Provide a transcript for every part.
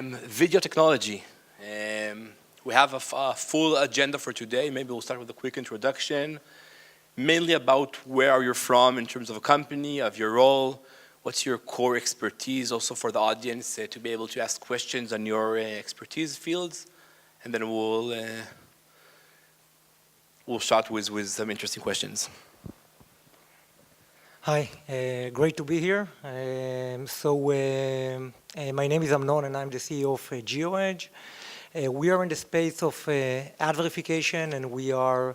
Video technology. We have a full agenda for today. Maybe we'll start with a quick introduction, mainly about where are you from in terms of a company, of your role, what's your core expertise, also for the audience to be able to ask questions on your expertise fields, and then we'll start with some interesting questions. Hi, great to be here. My name is Amnon and I'm the CEO of GeoEdge. We are in the space of ad verification, and we are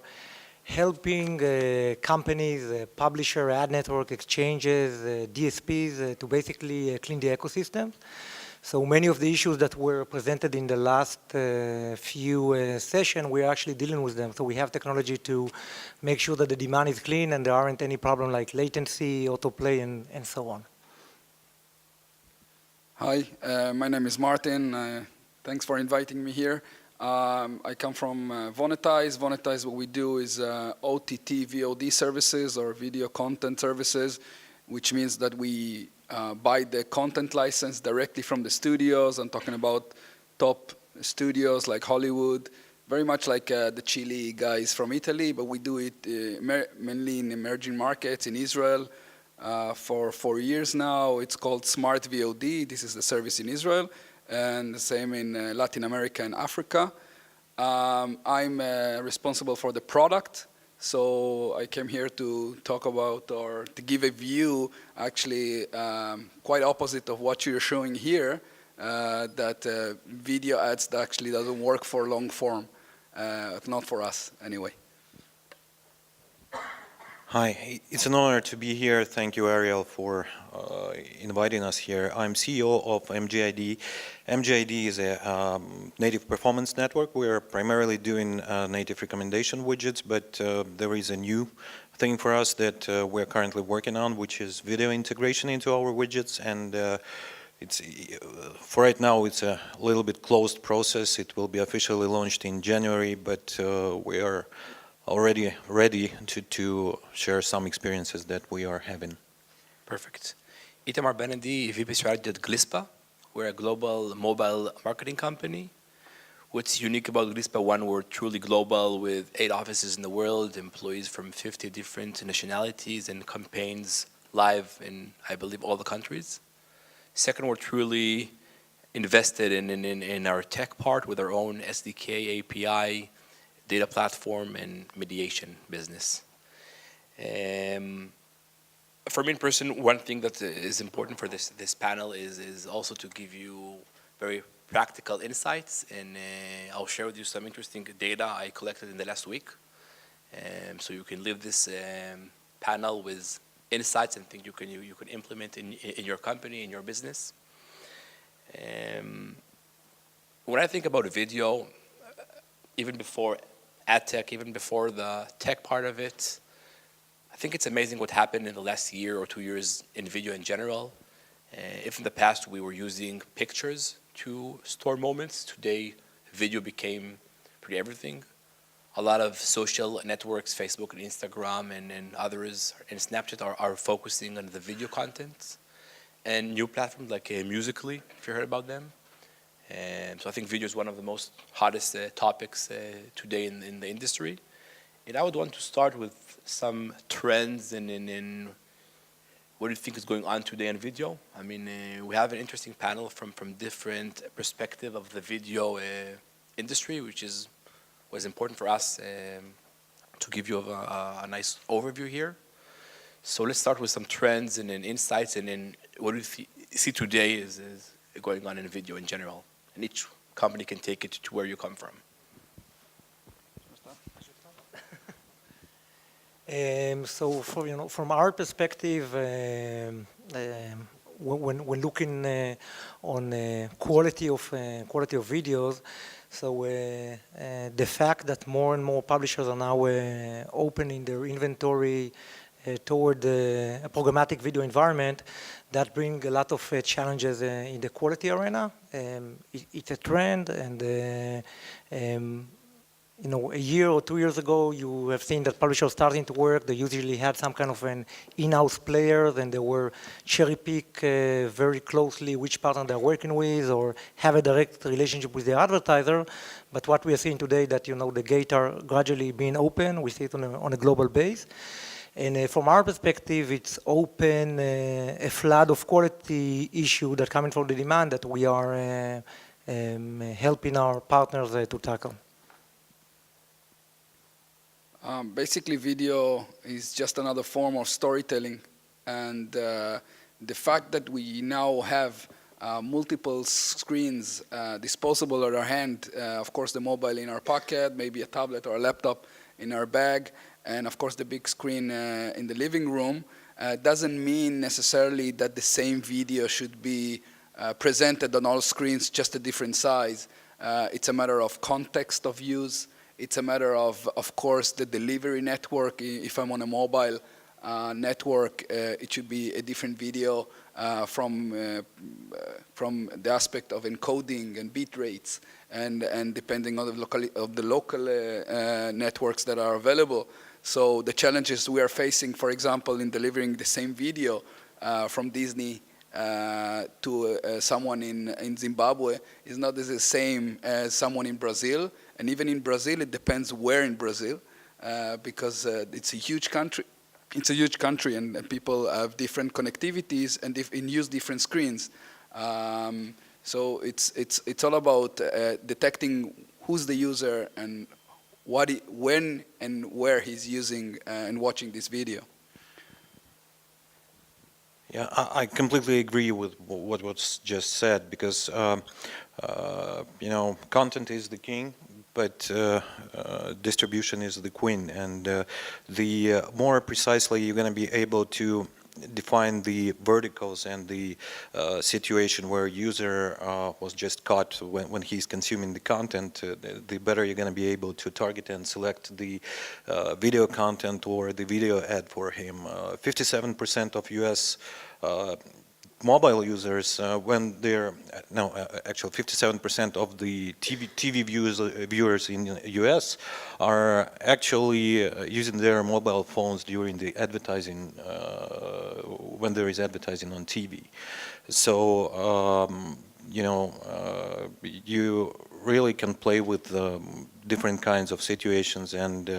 helping companies, publisher, ad network, exchanges, DSPs to basically clean the ecosystem. So many of the issues that were presented in the last few sessions, we're actually dealing with them. So we have technology to make sure that the demand is clean and there aren't any problem like latency, autoplay, and so on. Hi, my name is Martin. Thanks for inviting me here. I come from Vonetize. Vonetize, what we do is OTT VOD services or video content services, which means that we buy the content license directly from the studios. I'm talking about top studios like Hollywood, very much like the Chili guys from Italy, but we do it mainly in emerging markets in Israel for 4 years now. It's called Smart VOD. This is the service in Israel, and the same in Latin America and Africa. I'm responsible for the product. So I came here to talk about, or to give a view, actually quite opposite of what you're showing here, that video ads actually doesn't work for long form, not for us anyway. Hi, it's an honor to be here. Thank you, Ariel, for inviting us here. I'm CEO of MGID. MGID is a native performance network. We're primarily doing native recommendation widgets, but there is a new thing for us that we're currently working on, which is video integration into our widgets. And for right now, it's a little bit closed process. It will be officially launched in January, but we are already ready to share some experiences that we are having. Perfect. Itamar Benedi, VP Strategy at Glispa. We're a global mobile marketing company. What's unique about Glispa? One, we're truly global with 8 offices in the world, employees from 50 different nationalities, and campaigns live in, I believe, all the countries. Second, we're truly invested in our tech part with our own SDK, API, data platform, and mediation business. For me in person, one thing that is important for this panel is also to give you very practical insights, and I'll share with you some interesting data I collected in the last week. So you can leave this panel with insights and things you can implement in your company, in your business. When I think about a video, even before ad tech, even before the tech part of it, I think it's amazing what happened in the last year or 2 years in video in general. If in the past we were using pictures to store moments, today video became pretty everything. A lot of social networks, Facebook and Instagram and others, and Snapchat are focusing on the video content. And new platforms like Musical.ly, if you heard about them. So I think video is one of the most hottest topics today in the industry. And I would want to start with some trends in what do you think is going on today in video. I mean, we have an interesting panel from different perspective of the video industry, which was important for us to give you a nice overview here. So let's start with some trends and insights, and then what do you see today is going on in video in general. And each company can take it to where you come from. So from our perspective, when looking on quality of videos, so the fact that more and more publishers are now opening their inventory toward a programmatic video environment, that brings a lot of challenges in the quality arena. It's a trend, and a year or 2 years ago, you have seen that publishers starting to work. They usually had some kind of an in-house player, and they were cherry-pick very closely which partner they're working with, or have a direct relationship with the advertiser. But what we are seeing today, that the gates are gradually being open. We see it on a global base. And from our perspective, it's open a flood of quality issue that coming from the demand that we are helping our partners to tackle. Basically, video is just another form of storytelling, and the fact that we now have multiple screens disposable at our hand, of course the mobile in our pocket, maybe a tablet or a laptop in our bag, and of course the big screen in the living room, doesn't mean necessarily that the same video should be presented on all screens, just a different size. It's a matter of context of use. It's a matter of course, the delivery network. If I'm on a mobile network, it should be a different video from the aspect of encoding and bit rates, and depending on the local networks that are available. So the challenges we are facing, for example, in delivering the same video from Disney to someone in Zimbabwe is not the same as someone in Brazil. And even in Brazil, it depends where in Brazil, because it's a huge country. It's a huge country, and people have different connectivities and use different screens. So it's all about detecting who's the user and when and where he's using and watching this video. Yeah, I completely agree with what was just said, because content is the king, but distribution is the queen, and the more precisely you're going to be able to define the verticals and the situation where user was just caught when he's consuming the content, the better you're going to be able to target and select the video content or the video ad for him. 57% of US mobile users, when they're actually 57% of the TV viewers in the US are actually using their mobile phones during the advertising, when there is advertising on TV. So you really can play with different kinds of situations, and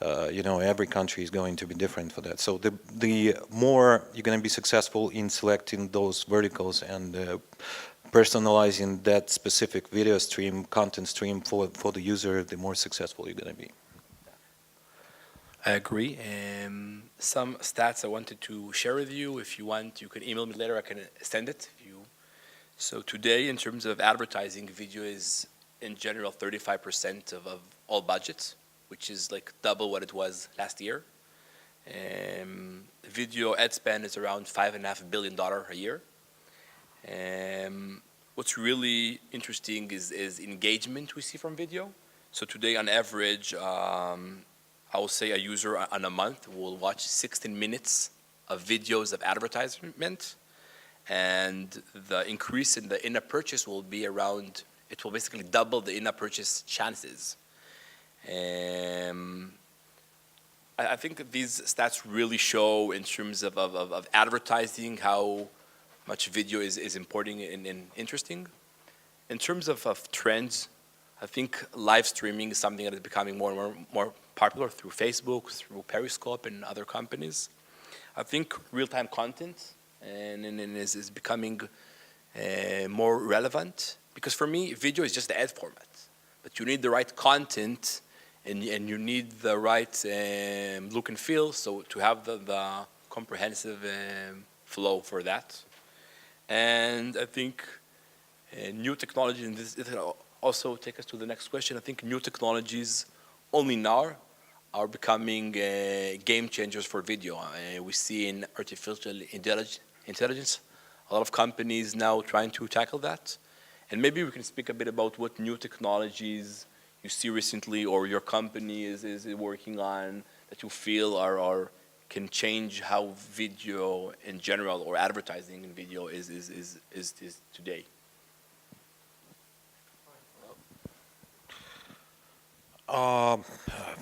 every country is going to be different for that. So the more you're going to be successful in selecting those verticals and personalizing that specific video stream, content stream for the user, the more successful you're going to be. I agree. Some stats I wanted to share with you. If you want, you can email me later. I can send it. So today, in terms of advertising, video is in general 35% of all budgets, which is like double what it was last year. Video ad spend is around $5.5 billion a year. What's really interesting is engagement we see from video. So today, on average, I will say a user on a month will watch 16 minutes of videos of advertisement, and the increase in the in-app purchase will be around, it will basically double the in-app purchase chances. I think these stats really show in terms of advertising how much video is important and interesting. In terms of trends, I think live streaming is something that is becoming more and more popular through Facebook, through Periscope and other companies. I think real-time content is becoming more relevant, because for me, video is just the ad format. But you need the right content, and you need the right look and feel, so to have the comprehensive flow for that. And I think new technology, and this also take us to the next question. I think new technologies only now are becoming game changers for video. We see in artificial intelligence a lot of companies now trying to tackle that. And maybe we can speak a bit about what new technologies you see recently, or your company is working on, that you feel are can change how video in general, or advertising in video is today.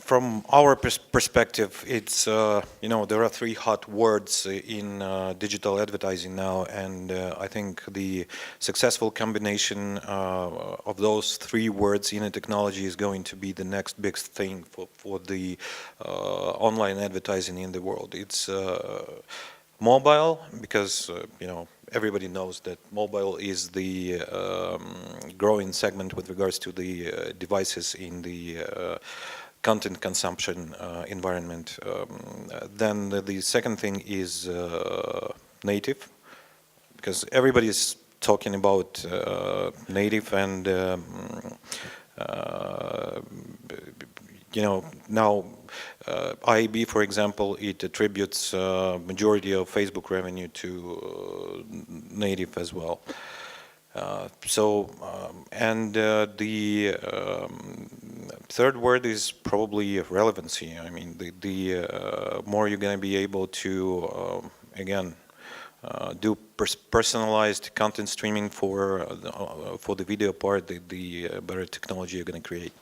From our perspective, it's, there are three hot words in digital advertising now, and I think the successful combination of those three words in a technology is going to be the next big thing for the online advertising in the world. It's mobile, because, everybody knows that mobile is the growing segment with regards to the devices in the content consumption environment. Then the second thing is native, because everybody is talking about native, and now IAB, for example, it attributes majority of Facebook revenue to native as well. The third word is probably relevancy. I mean, the more you're going to be able to, again, do personalized content streaming for the video part, the better technology you're going to create.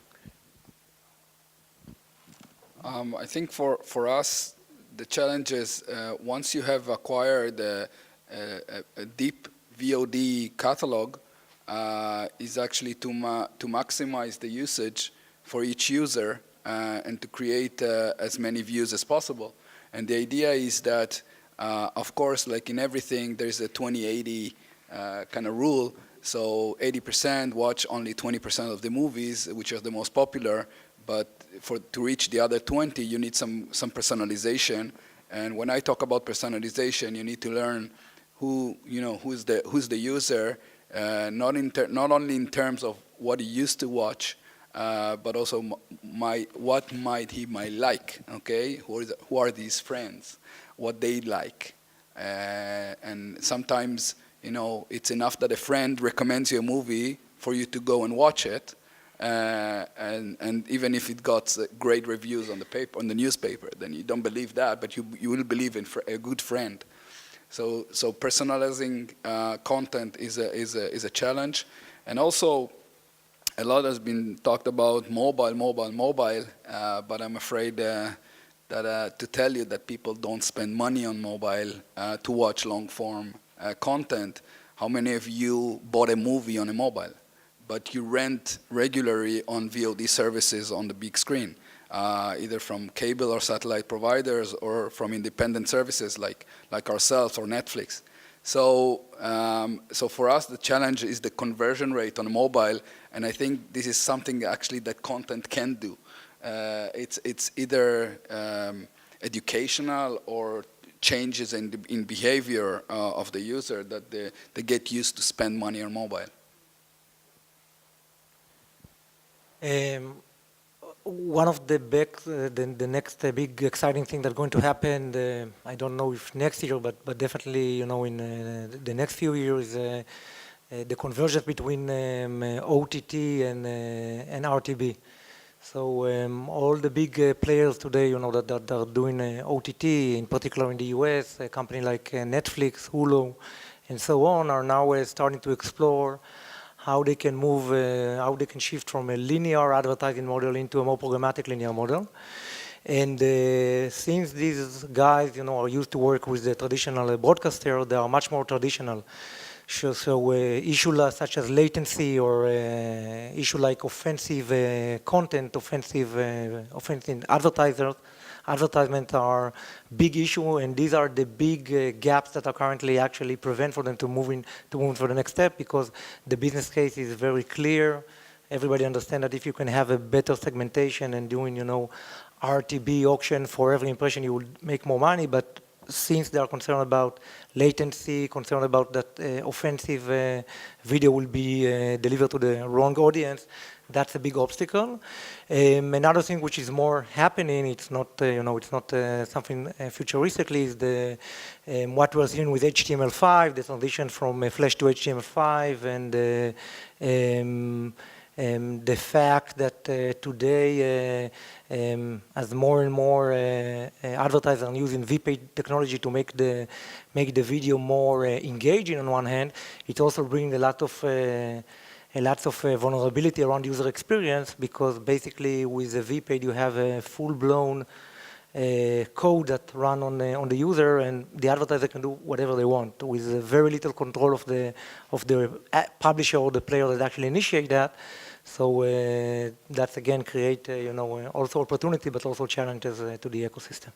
I think for us, the challenge is once you have acquired a deep VOD catalog, is actually to maximize the usage for each user and to create as many views as possible. And the idea is that, of course, like in everything, there's a 20-80 kind of rule. So 80% watch only 20% of the movies, which are the most popular. But to reach the other 20, you need some personalization. And when I talk about personalization, you need to learn who's the user, not only in terms of what he used to watch, but also what he might like. Okay, who are these friends? What they like, and sometimes it's enough that a friend recommends you a movie for you to go and watch it, and even if it got great reviews on the newspaper, then you don't believe that, but you will believe in a good friend. So personalizing content is a challenge, and also a lot has been talked about mobile, but I'm afraid that to tell you that people don't spend money on mobile to watch long form content. How many of you bought a movie on a mobile, but you rent regularly on VOD services on the big screen? Either from cable or satellite providers or from independent services like ourselves or Netflix. So for us, the challenge is the conversion rate on mobile, and I think this is something actually that content can do. It's either educational or changes in behavior of the user that they get used to spend money on mobile. One of the next big exciting thing that's going to happen, I don't know if next year, but definitely in the next few years, the convergence between OTT and RTB. So all the big players today, that are doing OTT, in particular in the US, a company like Netflix, Hulu, and so on, are now starting to explore how they can move, how they can shift from a linear advertising model into a more programmatic linear model. And since these guys, are used to work with the traditional broadcaster, they are much more traditional. So issues such as latency or issue like offensive content, offensive advertisements are big issue, and these are the big gaps that are currently actually prevent for them to move for the next step, because the business case is very clear. Everybody understands that if you can have a better segmentation and doing, RTB auction for every impression, you will make more money. But since they are concerned about latency, concerned about that offensive video will be delivered to the wrong audience, that's a big obstacle. Another thing which is more happening, it's not something futuristically, is what we're seeing with HTML5, the transition from Flash to HTML5, and the fact that today, as more and more advertisers are using VPage technology to make the video more engaging on one hand, it also brings a lot of lots of vulnerability around user experience, because basically with the VPaid you have a full-blown code that run on the user, and the advertiser can do whatever they want with very little control of the publisher or the player that actually initiate that. So that's again create also opportunity but also challenges to the ecosystem.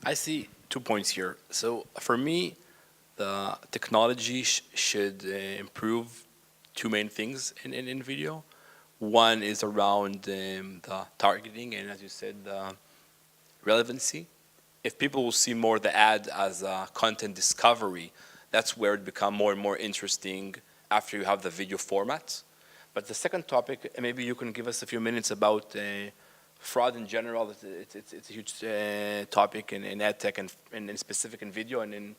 I see 2 points here. So for me, the technology should improve two main things in video. One is around the targeting and, as you said, the relevancy. If people will see more the ad as a content discovery, that's where it becomes more and more interesting after you have the video format. But the second topic, maybe you can give us a few minutes about fraud in general. It's a huge topic in ad tech and in specific in video, and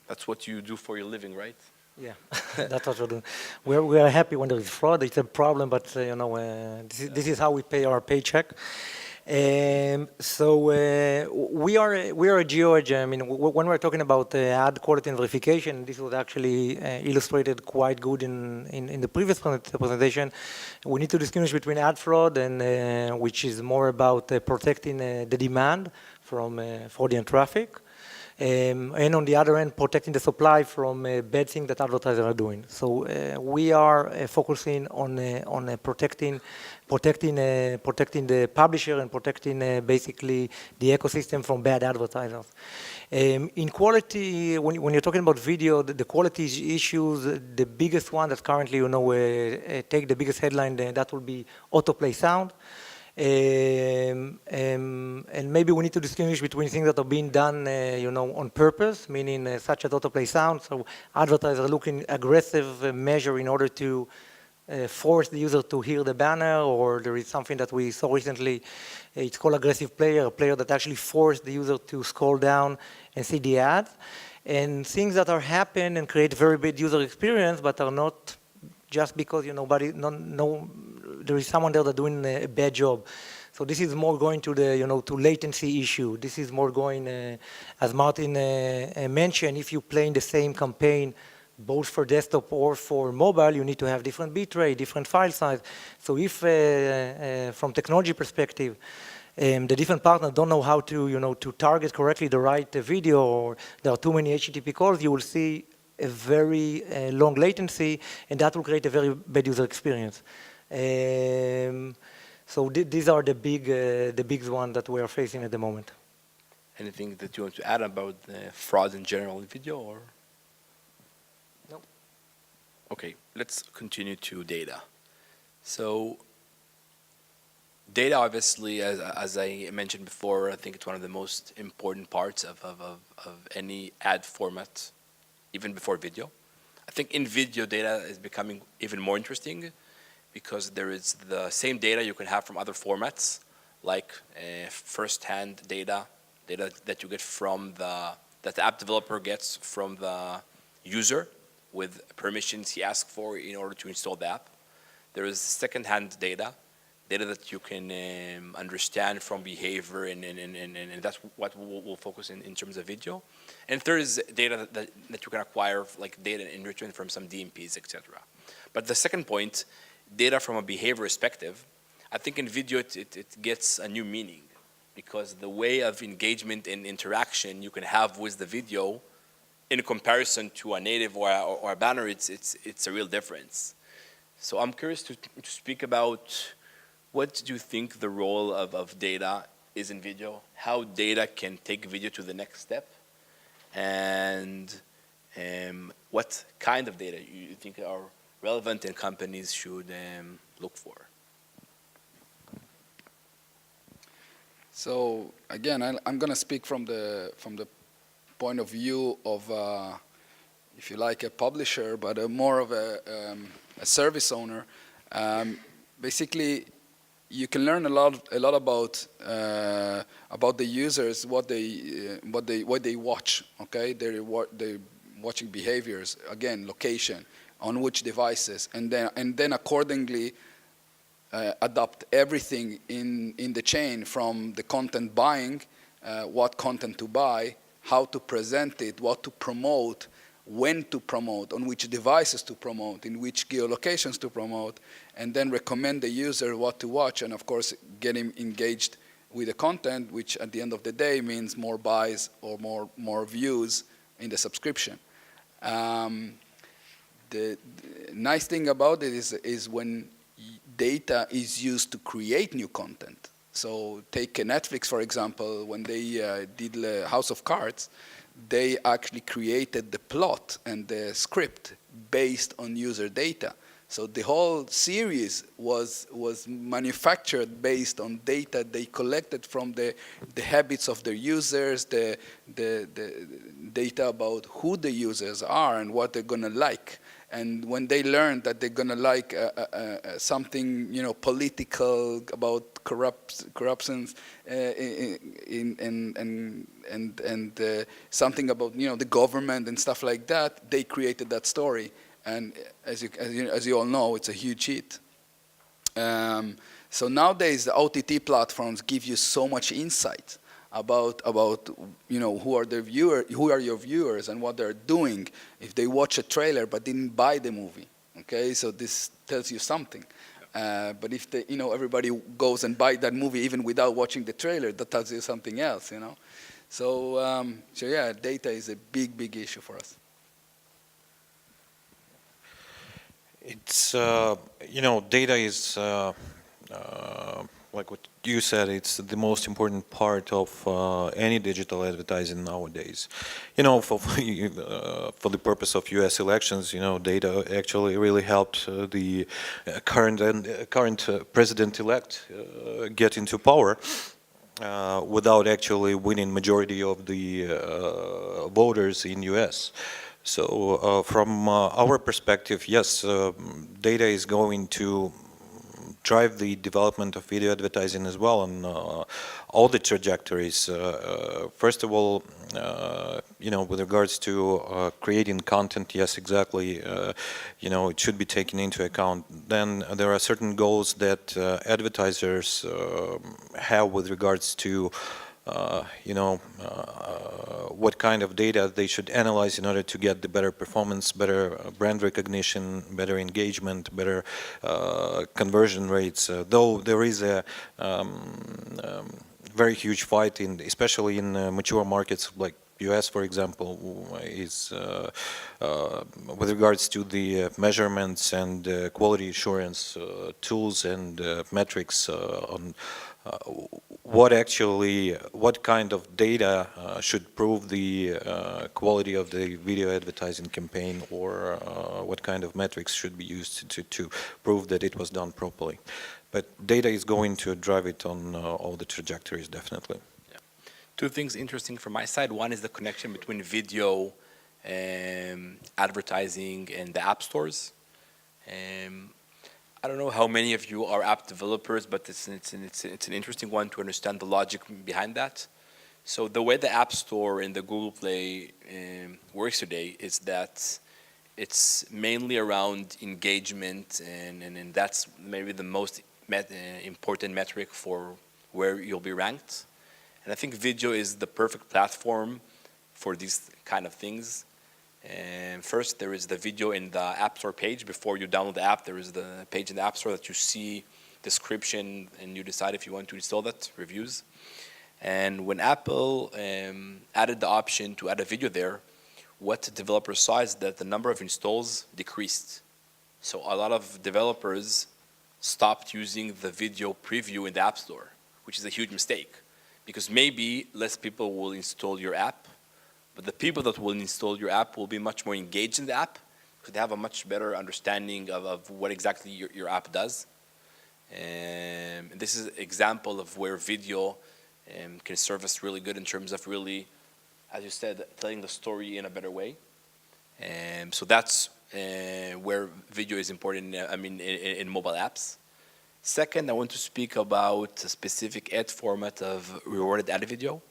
that's what you do for your living, right? Yeah, that's what we're doing. We are happy when there is fraud. It's a problem, but this is how we pay our paycheck. So we are a GeoEdge. I mean, when we're talking about ad quality and verification, this was actually illustrated quite good in the previous presentation. We need to distinguish between ad fraud, and which is more about protecting the demand from fraudulent traffic. And on the other end, protecting the supply from bad things that advertisers are doing. So we are focusing on protecting the publisher and protecting basically the ecosystem from bad advertisers. In quality, when you're talking about video, the quality issues, the biggest one that currently take the biggest headline, that will be autoplay sound. And maybe we need to distinguish between things that are being done, on purpose, meaning such as autoplay sound. So advertisers are looking aggressive measure in order to force the user to hear the banner, or there is something that we saw recently. It's called aggressive player, a player that actually forced the user to scroll down and see the ads. And things that are happen and create very bad user experience, but are not just because there is someone there that's doing a bad job. So this is more going to the to latency issue. This is more going, as Martin mentioned, if you play in the same campaign, both for desktop or for mobile, you need to have different bitrate, different file size. So if from technology perspective, the different partners don't know how to to target correctly the right video, or there are too many HTTP calls, you will see a very long latency, and that will create a very bad user experience. So these are the big ones that we are facing at the moment. Anything that you want to add about fraud in general in video, or? No. Okay, let's continue to data. So data, obviously, as I mentioned before, I think it's one of the most important parts of any ad format, even before video. I think in video, data is becoming even more interesting because there is the same data you can have from other formats, like first-hand data that you get from that the app developer gets from the user with permissions he asks for in order to install the app. There is second-hand data that you can understand from behavior, and that's what we'll focus in terms of video. And third is data that you can acquire, like data enrichment from some DMPs, etc. But the second point, data from a behavior perspective, I think in video it gets a new meaning, because the way of engagement and interaction you can have with the video in comparison to a native or a banner, it's a real difference. So I'm curious to speak about what do you think the role of data is in video, how data can take video to the next step, and what kind of data you think are relevant and companies should look for? So again, I'm going to speak from the point of view of, if you like, a publisher, but more of a service owner. Basically, you can learn a lot about the users, what they watch. Okay, they're watching behaviors, again, location, on which devices, and then accordingly adopt everything in the chain, from the content buying, what content to buy, how to present it, what to promote, when to promote, on which devices to promote, in which geolocations to promote, and then recommend the user what to watch, and of course get him engaged with the content, which at the end of the day means more buys or more views in the subscription. The nice thing about it is when data is used to create new content. So take Netflix, for example, when they did House of Cards, they actually created the plot and the script based on user data. So the whole series was manufactured based on data they collected from the habits of their users, the data about who the users are and what they're gonna like. And when they learned that they're gonna like something, political about corruptions, and something about the government and stuff like that, they created that story. And as you all know, it's a huge hit. So nowadays, the OTT platforms give you so much insight about who are your viewers and what they're doing if they watch a trailer but didn't buy the movie. Okay, so this tells you something. But if everybody goes and buy that movie even without watching the trailer, that tells you something else. So yeah, data is a big issue for us. It's, data is, like what you said, it's the most important part of any digital advertising nowadays. For the purpose of U.S. elections, data actually really helped the current president-elect get into power without actually winning majority of the voters in U.S. So from our perspective, yes, data is going to drive the development of video advertising as well on all the trajectories. First of all, with regards to creating content, yes, exactly, it should be taken into account. Then there are certain goals that advertisers have with regards to what kind of data they should analyze in order to get the better performance, better brand recognition, better engagement, better conversion rates. Though there is a very huge fight, especially in mature markets like US, for example, is with regards to the measurements and quality assurance tools and metrics on what kind of data should prove the quality of the video advertising campaign, or what kind of metrics should be used to prove that it was done properly. But data is going to drive it on all the trajectories, definitely. Yeah. Two things interesting from my side. One is the connection between video advertising and the app stores. I don't know how many of you are app developers, but it's an interesting one to understand the logic behind that. So the way the App Store and the Google Play works today is that it's mainly around engagement, and that's maybe the most important metric for where you'll be ranked. And I think video is the perfect platform for these kind of things. And first, there is the video in the App Store page. Before you download the app, there is the page in the App Store that you see description, and you decide if you want to install that, reviews. And when Apple added the option to add a video there, what developers saw is that the number of installs decreased. So a lot of developers stopped using the video preview in the App Store, which is a huge mistake, because maybe less people will install your app, but the people that will install your app will be much more engaged in the app because they have a much better understanding of what exactly your app does. And this is an example of where video can serve us really good in terms of really, as you said, telling the story in a better way. So that's where video is important, in mobile apps. Second, I want to speak about a specific ad format of rewarded ad video.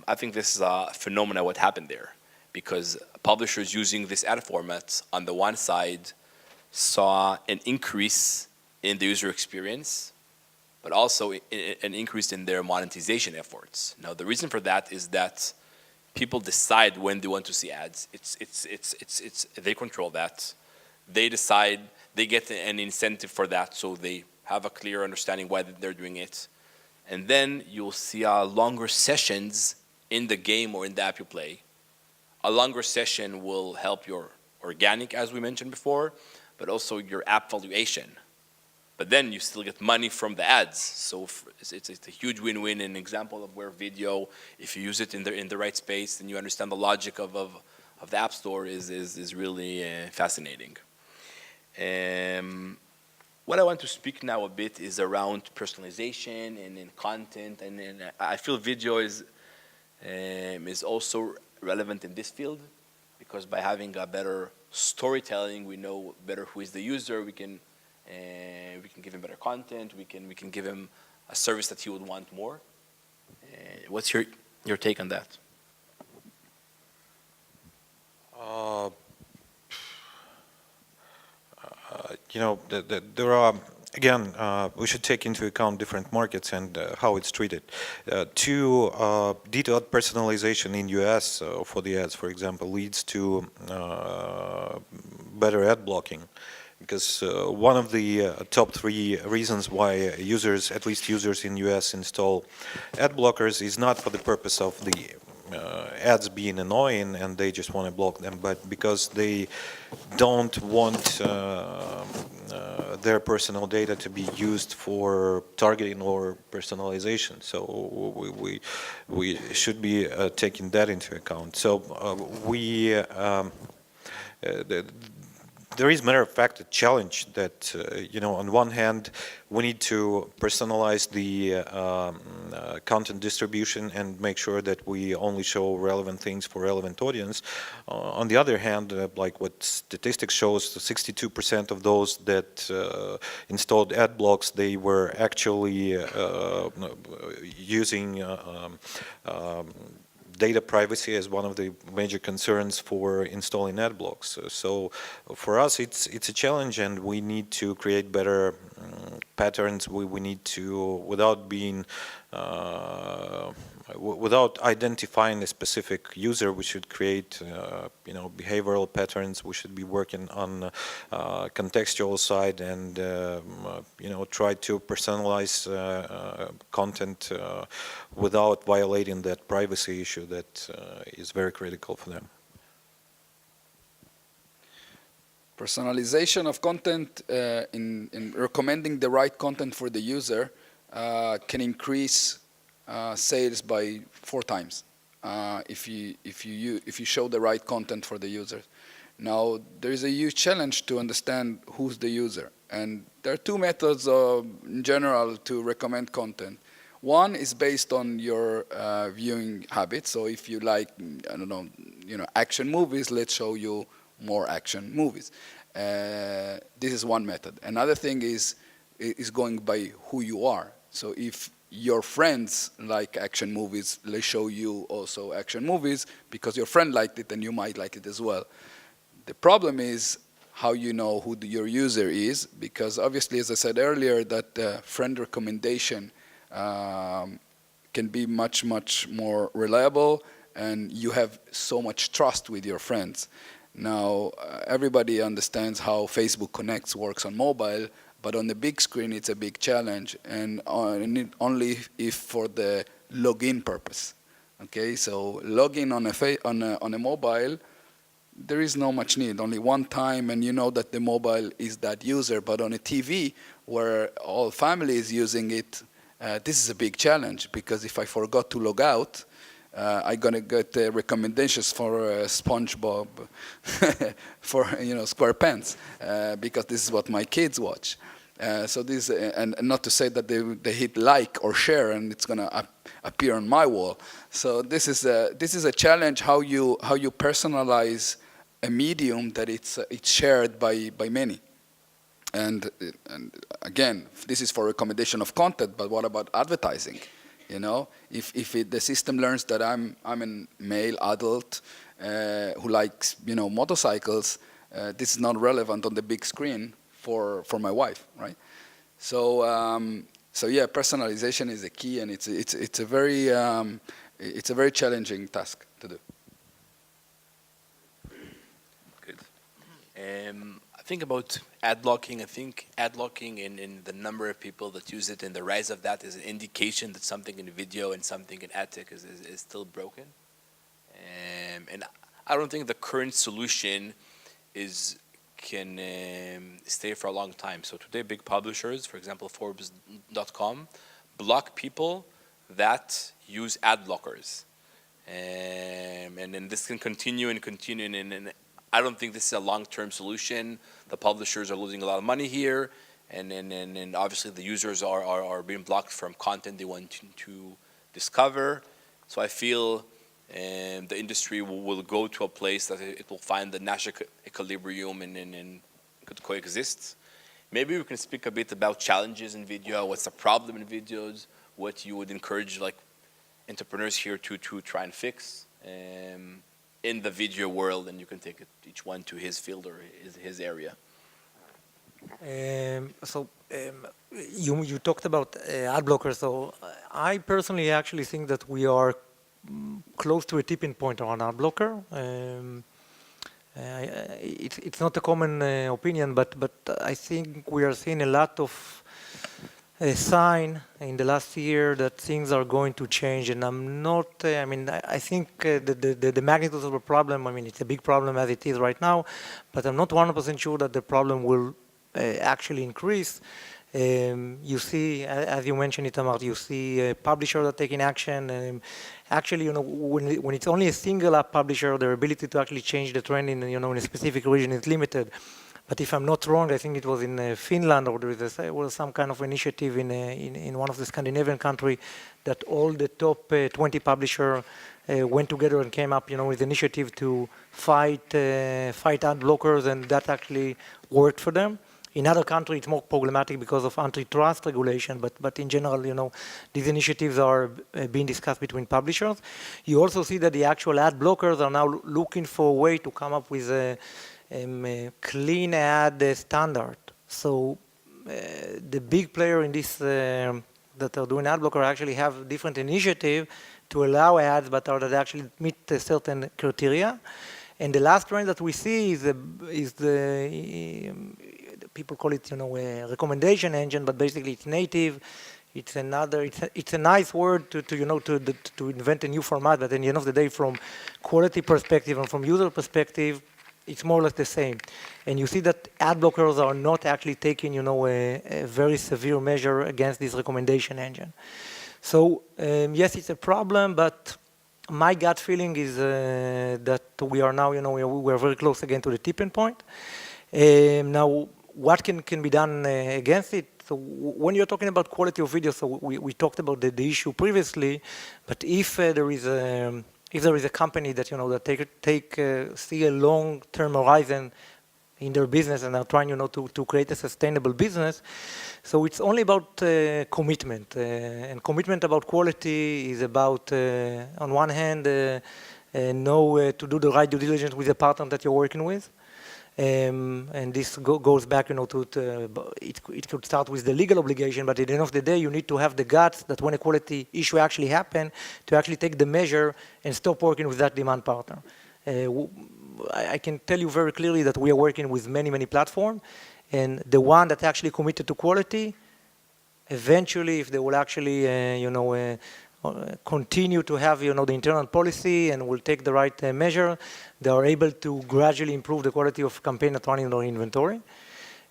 I think this is a phenomenon what happened there, because publishers using this ad format on the one side saw an increase in the user experience, but also an increase in their monetization efforts. Now, the reason for that is that people decide when they want to see ads. They control that. They decide, they get an incentive for that, so they have a clear understanding why they're doing it. And then you'll see longer sessions in the game or in the app you play. A longer session will help your organic, as we mentioned before, but also your app valuation. But then you still get money from the ads. So it's a huge win-win, an example of where video, if you use it in the right space and you understand the logic of the App Store is really fascinating. What I want to speak now a bit is around personalization and in content, and I feel video is also relevant in this field, because by having a better storytelling, we know better who is the user. We can give him better content. We can give him a service that he would want more. What's your take on that? There are, again, we should take into account different markets and how it's treated. Detailed personalization in US for the ads, for example, leads to better ad blocking. Because one of the top 3 reasons why users, at least users in US, install ad blockers is not for the purpose of the ads being annoying and they just want to block them, but because they don't want their personal data to be used for targeting or personalization. So we should be taking that into account. So there is, matter of fact, a challenge that, on one hand, we need to personalize the content distribution and make sure that we only show relevant things for relevant audience. On the other hand, like what statistics shows, 62% of those that installed ad blocks, they were actually using data privacy as one of the major concerns for installing ad blocks. So for us, it's a challenge, and we need to create better patterns. We need to, without identifying a specific user, we should create behavioral patterns. We should be working on contextual side and try to personalize content without violating that privacy issue that is very critical for them. Personalization of content in recommending the right content for the user can increase sales by 4 times if you show the right content for the user. Now there is a huge challenge to understand who's the user, and there are 2 methods in general to recommend content. One is based on your viewing habits. So if you like, action movies, let's show you more action movies. This is one method. Another thing is going by who you are. So if your friends like action movies, they show you also action movies because your friend liked it and you might like it as well. The problem is how you know who your user is, because obviously, as I said earlier, that friend recommendation can be much, much more reliable, and you have so much trust with your friends. Now, everybody understands how Facebook Connects works on mobile, but on the big screen, it's a big challenge, and only if for the login purpose. Okay, so login on a mobile, there is no much need, only one time, and you know that the mobile is that user. But on a TV, where all family is using it, this is a big challenge, because if I forgot to log out, I'm gonna get recommendations for SpongeBob, for SquarePants, because this is what my kids watch. So this, and not to say that they hit like or share and it's gonna appear on my wall. So this is a challenge, how you personalize a medium that it's shared by many. And again, this is for recommendation of content, but what about advertising? If the system learns that I'm a male adult who likes motorcycles, this is not relevant on the big screen for my wife, right? So yeah, personalization is a key, and it's a very it's a very challenging task to do. Good. I think about ad blocking. I think ad blocking in the number of people that use it and the rise of that is an indication that something in video and something in ad tech is still broken. And I don't think the current solution can stay for a long time. So today, big publishers, for example, Forbes.com, block people that use ad blockers. And then this can continue and continue, and I don't think this is a long-term solution. The publishers are losing a lot of money here, and obviously the users are being blocked from content they want to discover. So I feel the industry will go to a place that it will find the natural equilibrium and could coexist. Maybe we can speak a bit about challenges in video, what's the problem in videos, what you would encourage like entrepreneurs here to try and fix in the video world, and you can take it each one to his field or his area. You talked about ad blockers. So I personally actually think that we are close to a tipping point on ad blocker. It's not a common opinion, but I think we are seeing a lot of sign in the last year that things are going to change, and I'm not. I think the magnitude of the problem. It's a big problem as it is right now, but I'm not 100% sure that the problem will actually increase. You see, as you mentioned, Itamar, you see publishers are taking action. Actually, when it's only a single app publisher, their ability to actually change the trend in a specific region is limited. But if I'm not wrong, I think it was in Finland, or there was some kind of initiative in one of the Scandinavian countries that all the top 20 publishers went together and came up, with initiative to fight ad blockers, and that actually worked for them. In other countries, it's more problematic because of antitrust regulation, but in general, these initiatives are being discussed between publishers. You also see that the actual ad blockers are now looking for a way to come up with a clean ad standard. So the big player in this that are doing ad blocker actually have different initiative to allow ads, but that actually meet certain criteria. And the last trend that we see is the people call it, a recommendation engine, but basically it's native. It's a nice word to invent a new format, but at the end of the day, from quality perspective and from user perspective, it's more or less the same. And you see that ad blockers are not actually taking, a very severe measure against this recommendation engine. So yes, it's a problem, but my gut feeling is that we are now, we are very close again to the tipping point. Now, what can be done against it? So when you're talking about quality of video, so we talked about the issue previously, but if there is a company that that see a long-term horizon in their business and are trying to create a sustainable business, so it's only about commitment, and commitment about quality is about on one hand to do the right due diligence with the partner that you're working with. And this goes back, it could start with the legal obligation, but at the end of the day, you need to have the guts that when a quality issue actually happens, to actually take the measure and stop working with that demand partner. I can tell you very clearly that we are working with many, many platforms, and the one that actually committed to quality, eventually, if they will actually, continue to have, the internal policy and will take the right measure, they are able to gradually improve the quality of campaign that's running in our inventory.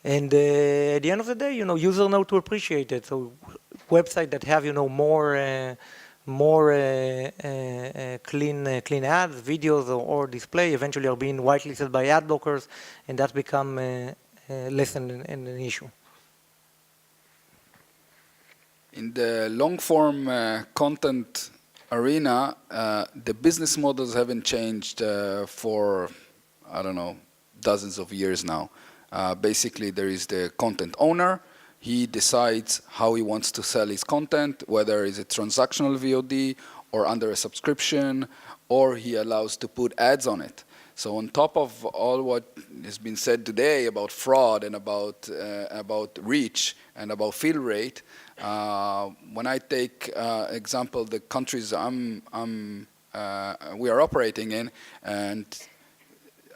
And at the end of the day, users know to appreciate it. So websites that have, more clean ads, videos, or display eventually are being whitelisted by ad blockers, and that become less an issue. In the long-form content arena, the business models haven't changed for, dozens of years now. Basically, there is the content owner. He decides how he wants to sell his content, whether it's a transactional VOD or under a subscription, or he allows to put ads on it. So on top of all what has been said today about fraud and about reach and about fill rate, when I take example the countries we are operating in, and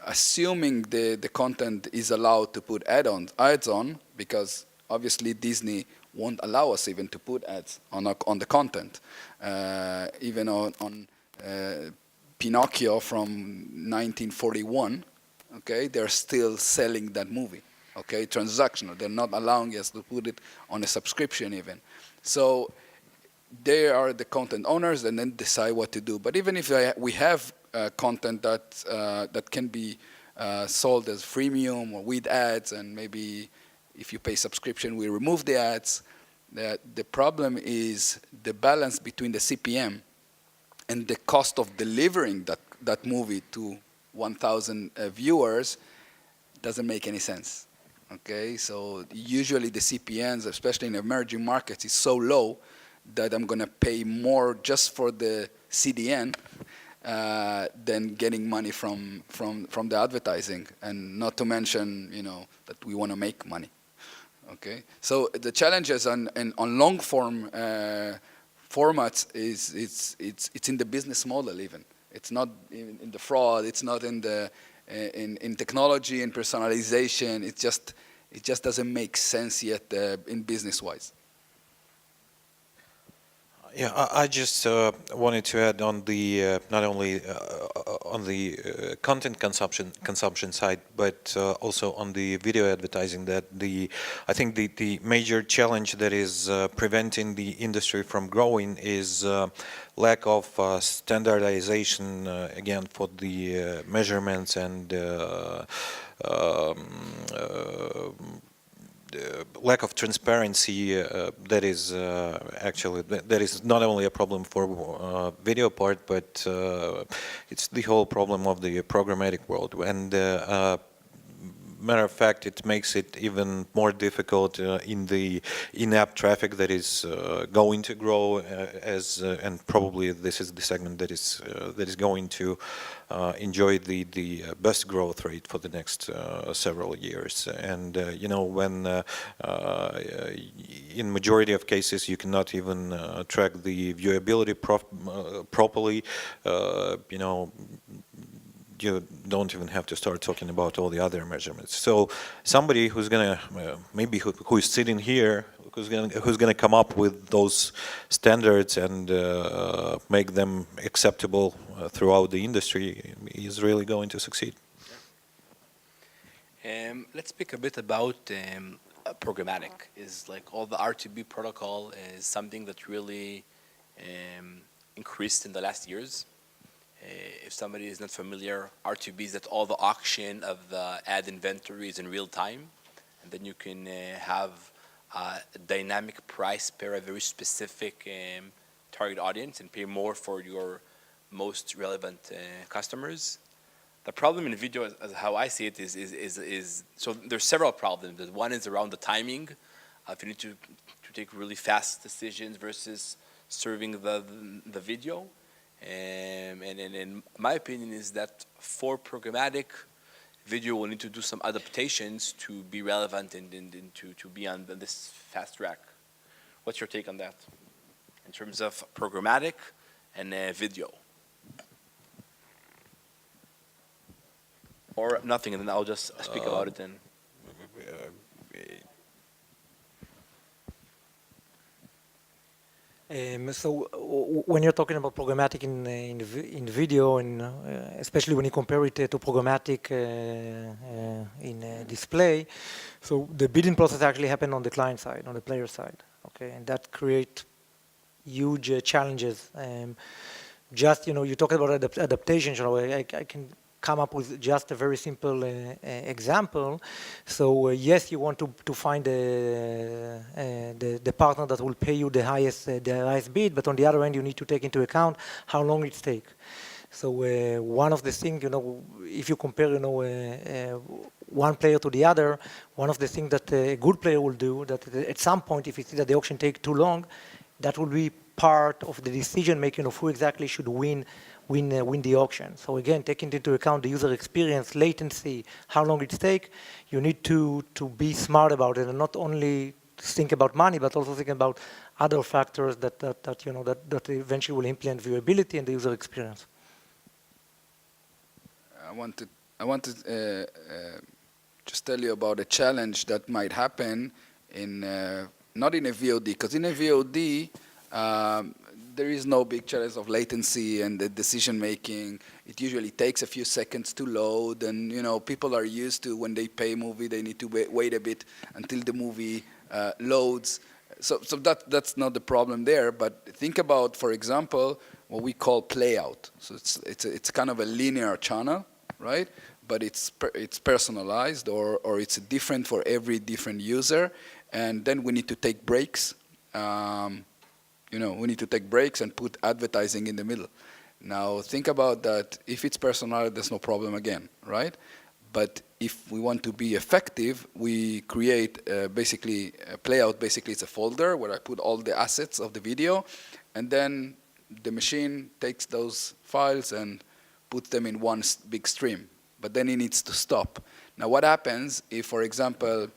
assuming the content is allowed to put ads on, because obviously Disney won't allow us even to put ads on the content, even on Pinocchio from 1941. Okay, they're still selling that movie. Okay, transactional. They're not allowing us to put it on a subscription even. So they are the content owners, and then decide what to do. But even if we have content that can be sold as freemium or with ads, and maybe if you pay subscription, we remove the ads. The problem is the balance between the CPM and the cost of delivering that movie to 1,000 viewers doesn't make any sense. Okay, so usually the CPMs, especially in emerging markets, is so low that I'm going to pay more just for the CDN than getting money from the advertising, and not to mention, that we want to make money. Okay, so the challenges on long form formats is it's in the business model even. It's not in the fraud. It's not in the in technology and personalization. It just doesn't make sense yet in business wise. Yeah, I just wanted to add on the not only on the content consumption side, but also on the video advertising. That I think the major challenge that is preventing the industry from growing is lack of standardization again for the measurements and lack of transparency that is actually that is not only a problem for video part, but it's the whole problem of the programmatic world. And matter of fact, it makes it even more difficult in the in-app traffic that is going to grow and probably this is the segment that is going to enjoy the best growth rate for the next several years. And when in majority of cases you cannot even track the viewability properly, you don't even have to start talking about all the other measurements. So somebody who's gonna maybe who is sitting here, who's gonna come up with those standards and make them acceptable throughout the industry is really going to succeed. Let's speak a bit about programmatic. Is like all the R2B protocol is something that really increased in the last years. If somebody is not familiar, R2B is that all the auction of the ad inventory is in real time, and then you can have a dynamic price per a very specific target audience and pay more for your most relevant customers. The problem in video, as how I see it, is so there's several problems. One is around the timing. If you need to take really fast decisions versus serving the video. And in my opinion is that for programmatic, video will need to do some adaptations to be relevant and to be on this fast track. What's your take on that in terms of programmatic and video? Or nothing, and then I'll just speak about it then. So when you're talking about programmatic in video, and especially when you compare it to programmatic in display, so the bidding process actually happened on the client side, on the player side, okay, and that create huge challenges. Just you talk about adaptation. I can come up with just a very simple example. So yes, you want to find the partner that will pay you the highest bid, but on the other end, you need to take into account how long it takes. So one of the things, if you compare, one player to the other, one of the things that a good player will do, that at some point, if you see that the auction takes too long, that will be part of the decision making of who exactly should win the auction. So again, taking into account the user experience, latency, how long it takes, you need to be smart about it and not only think about money, but also think about other factors that eventually will influence viewability and the user experience. I want to just tell you about a challenge that might happen in not in a VOD, because in a VOD there is no big challenge of latency and the decision making. It usually takes a few seconds to load, and people are used to when they pay a movie, they need to wait a bit until the movie loads. So that's not the problem there. But think about, for example, what we call playout. So it's kind of a linear channel, right? But it's personalized, or it's different for every different user. And then we need to take breaks. We need to take breaks and put advertising in the middle. Now think about that. If it's personalized, there's no problem again, right? But if we want to be effective, we create basically a playout. Basically, it's a folder where I put all the assets of the video, and then the machine takes those files and puts them in one big stream. But then it needs to stop. Now, what happens if, for example,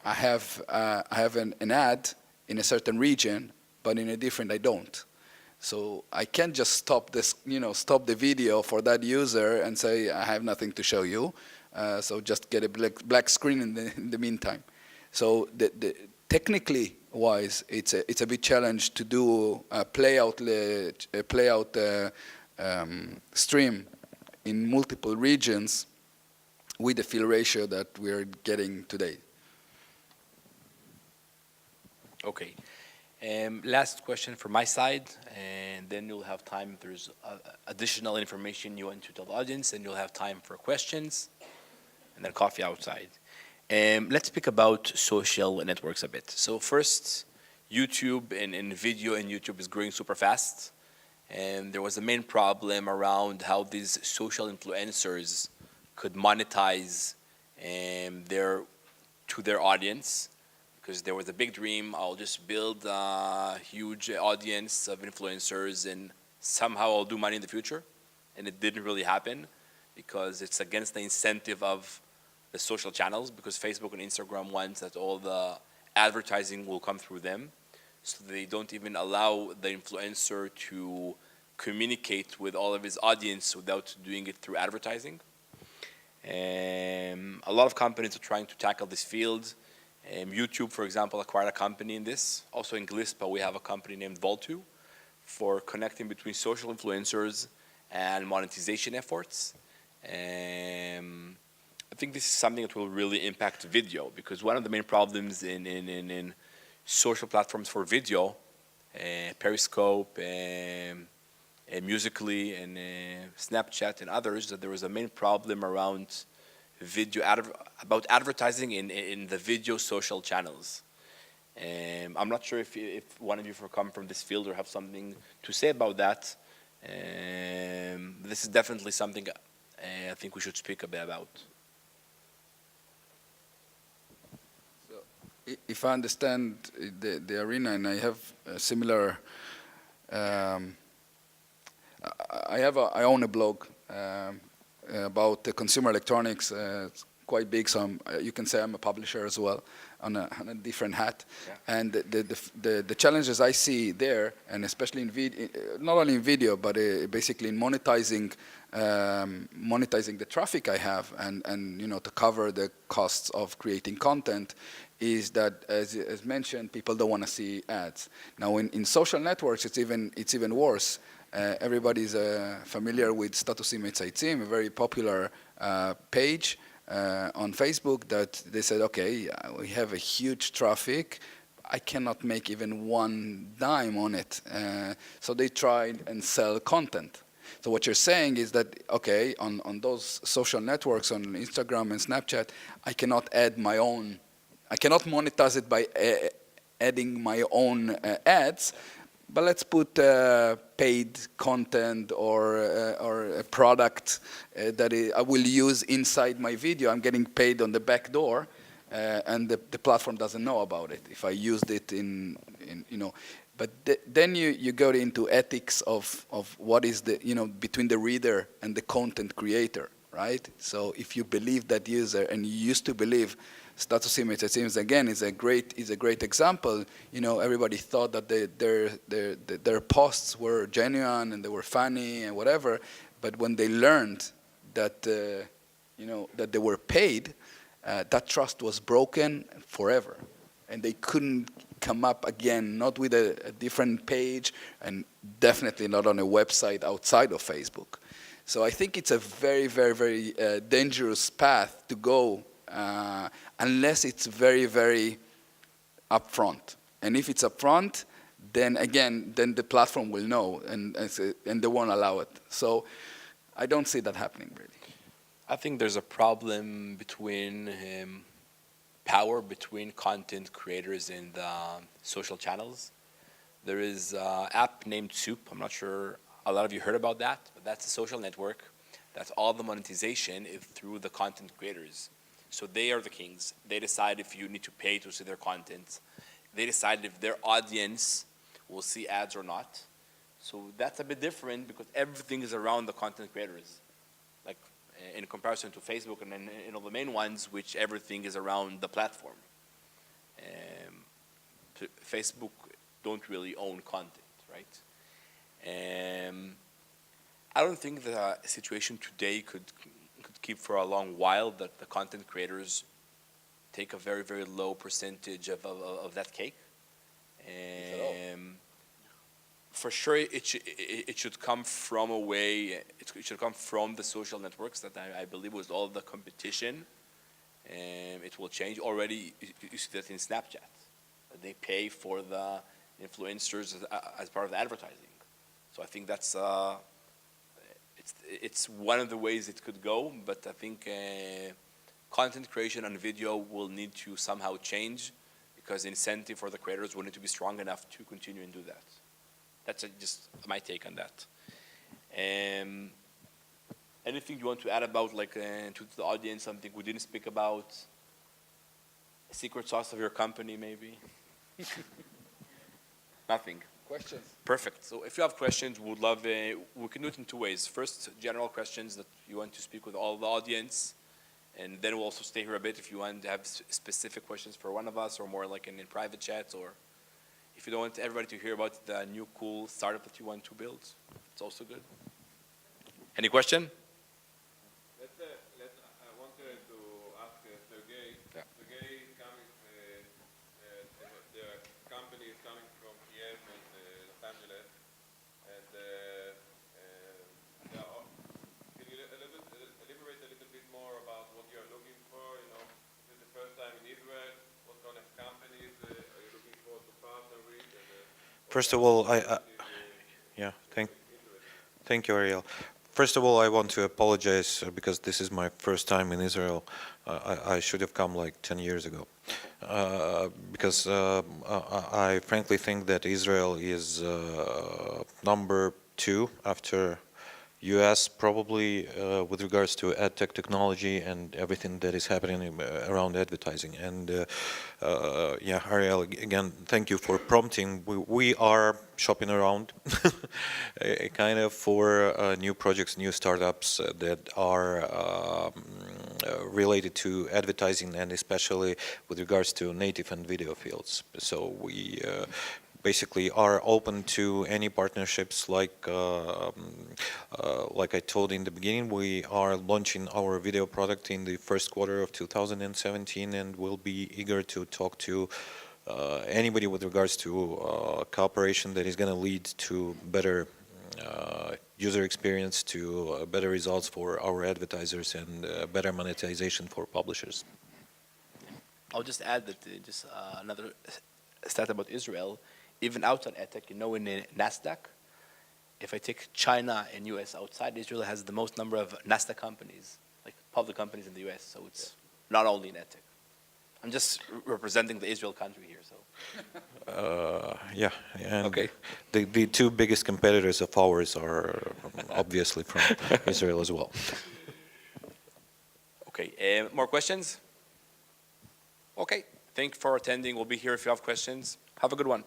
I have an ad in a certain region, but in a different I don't? So I can't just stop this, stop the video for that user and say I have nothing to show you. So just get a black screen in the meantime. So technically wise, it's a big challenge to do a playout stream in multiple regions with the fill ratio that we're getting today. Okay. Last question from my side, and then you'll have time if there's additional information you want to tell the audience, and you'll have time for questions, and then coffee outside. Let's speak about social networks a bit. So first, YouTube and video in YouTube is growing super fast. And there was a main problem around how these social influencers could monetize to their audience. Because there was a big dream, I'll just build a huge audience of influencers and somehow I'll do money in the future. And it didn't really happen because it's against the incentive of the social channels, because Facebook and Instagram want that all the advertising will come through them. So they don't even allow the influencer to communicate with all of his audience without doing it through advertising. A lot of companies are trying to tackle this field. YouTube, for example, acquired a company in this. Also in Glispa, we have a company named Voltu for connecting between social influencers and monetization efforts. I think this is something that will really impact video, because one of the main problems in social platforms for video, Periscope, Musical.ly, and Snapchat and others, that there was a main problem around video about advertising in the video social channels. I'm not sure if one of you come from this field or have something to say about that. This is definitely something I think we should speak a bit about. So, if I understand the arena, and I have a similar, I own a blog about consumer electronics. It's quite big, so you can say I'm a publisher as well on a different hat. Yeah. And the challenges I see there, and especially in video, not only in video, but basically in monetizing the traffic I have, and to cover the costs of creating content, is that as mentioned, people don't want to see ads. Now in social networks, it's even worse. Everybody's familiar with Statusim Metzaitzim, a very popular page on Facebook that they said, okay, we have a huge traffic, I cannot make even one dime on it. So they tried and sell content. So what you're saying is that, okay, on those social networks, on Instagram and Snapchat, I cannot add my own, I cannot monetize it by adding my own ads, but let's put paid content or a product that I will use inside my video. I'm getting paid on the back door, and the platform doesn't know about it. If I used it in But then you go into ethics of what is the, between the reader and the content creator, right? So if you believe that user, and you used to believe, status image, it seems again is a great example. Everybody thought that their posts were genuine and they were funny and whatever, but when they learned that that they were paid, that trust was broken forever, and they couldn't come up again, not with a different page, and definitely not on a website outside of Facebook. So I think it's a very, very, very dangerous path to go unless it's very, very upfront. And if it's upfront, then again, then the platform will know, and they won't allow it. So I don't see that happening, really. I think there's a problem between power between content creators and social channels. There is an app named Soup. I'm not sure a lot of you heard about that, but that's a social network. That's all the monetization is through the content creators. So they are the kings. They decide if you need to pay to see their content. They decide if their audience will see ads or not. So that's a bit different because everything is around the content creators. Like in comparison to Facebook and all the main ones, which everything is around the platform. Facebook don't really own content, right? I don't think the situation today could keep for a long while that the content creators take a very, very low percentage of that cake. For sure, it should come from a way. It should come from the social networks that I believe with all the competition, it will change. Already, you see that in Snapchat, they pay for the influencers as part of the advertising. So I think that's it's one of the ways it could go. But I think content creation on video will need to somehow change because the incentive for the creators will need to be strong enough to continue and do that. That's just my take on that. Anything you want to add about, like, to the audience, something we didn't speak about? A secret sauce of your company, maybe? Nothing. Questions? Perfect. So if you have questions, we would love, we can do it in two ways. First, general questions that you want to speak with all the audience, and then we'll also stay here a bit if you want to have specific questions for one of us, or more like in private chats, or if you don't want everybody to hear about the new cool startup that you want to build, it's also good. Any question? I wanted to ask Sergey. Yeah. Sergey is coming, the company is coming from Kiev and Los Angeles, and can you elaborate a little bit more about what you are looking for? This is the first time in Israel. What kind of companies are you looking for to partner with? First of all, thank you, Ariel. First of all, I want to apologize because this is my first time in Israel. I should have come like 10 years ago. Because I frankly think that Israel is number 2 after US, probably with regards to ad tech technology and everything that is happening around advertising. And Ariel, again, thank you for prompting. We are shopping around kind of for new projects, new startups that are related to advertising, and especially with regards to native and video fields. So we basically are open to any partnerships. Like I told in the beginning, we are launching our video product in the first quarter of 2017, and we'll be eager to talk to anybody with regards to cooperation that is going to lead to better user experience, to better results for our advertisers, and better monetization for publishers. I'll just add that just another stat about Israel. Even outside EdTech, in NASDAQ, if I take China and US outside, Israel has the most number of NASDAQ companies, like public companies in the US. So it's not only in EdTech. I'm just representing the Israel country here. So. And okay. The two biggest competitors of ours are obviously from Israel as well. Okay, more questions? Okay, thank you for attending. We'll be here if you have questions. Have a good one.